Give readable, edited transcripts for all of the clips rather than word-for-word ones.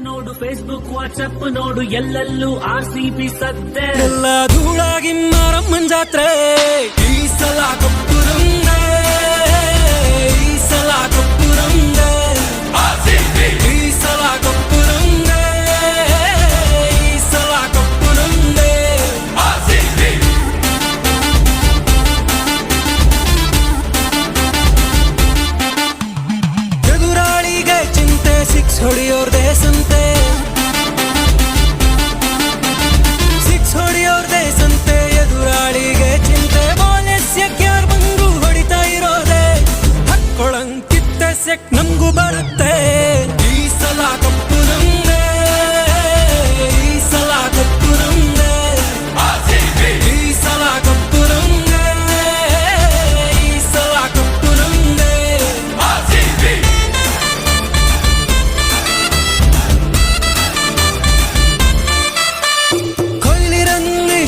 ನೋಡು Facebook WhatsApp ನೋಡು ಎಲ್ಲೆಲ್ಲೂ RCB ಸದ್ದೆ ಎಲ್ಲ ಧೂಳಾಗಿ ಮಾರಮ್ಮನ್ ಜಾತ್ರೆ ಈ ಸಲ ಕಪ್ಪು ರಂದೆ ಈ ಸಲ ಕಪ್ಪು ರಂದೆ ಈ ಸಲ ಕಪ್ಪು ರಂದೆ ಈ ಸಲ ಕಪ್ಪು ರಂದೆ ಎದುರಾಳಿಗೆ ಚಿಂತೆ ಸಿಕ್ಸ್ ಹೊಡೆಯೋರ್ದೇ ಸಂತೆ ಹೊಡೆಯೋರ್ದೇ ಸಂತೆ ಎದುರಾಳಿಗೆ ಚಿಂತೆ ಬಾಲೆಸ್ಯಕ್ಕೆ ಯಾರು ಬಂದು ಹೊಡಿತಾ ಇರೋದೆ ಹಕ್ಕೊಳಂಕಿತ್ತೆ ಸೆಕ್ ನಮಗೂ ಬರುತ್ತೆ ಈ ಸಲ ಕಪ್ಪು ನಮ್ದೆ ಈ ಸಲ ಕಪ್ಪು ನಮ್ದೆ ಈ ಸಲ ಕಪ್ಪು ನಮ್ದೆ ಈ ಸಲ ಕಪ್ಪು ನಮ್ದೆ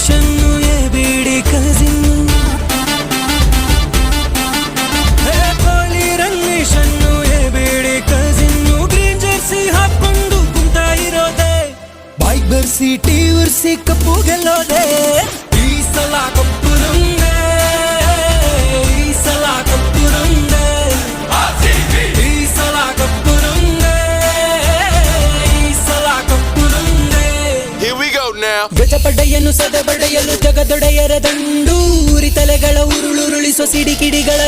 ಷನ್ನು ಎ ಬಿಡಿ ಕಸಿನ್ನು ಕೋಳಿ ರಂಗೇಶನ್ನು ಎ ಬಿಡಿ ಕಸಿನ್ನು ಗ್ರೀನ್ ಜರ್ಸಿ ಹಾಕೊಂಡು ಕುಂತ ಇರೋದೆ ಬೈಕ್ ಬರ್ಸಿ ಟೀ ಉರ್ಸಿ ಕಪ್ಪು ಗೆಲ್ಲೋದೆ ಈ ಸಲ ಕಪ್ಪು ನಮ್ದೆ ಈ ಸಲ ಕಪ್ಪು ನಮ್ದೆ ಈ ಸಲ ಕಪ್ಪು ನಮ್ದೆ ಈ ಸಲ ಕಪ್ಪು ನಮ್ದೆ. Here we go now. ಗಜಪಡೆಯನ್ನು ಸದಬಡೆಯಲು ಜಗದೊಡೆಯರ ದಂಡು ಉರಿ ತಲೆಗಳ ಉರುಳುರುಳಿಸೋ ಸಿಡಿಕಿಡಿಗಳ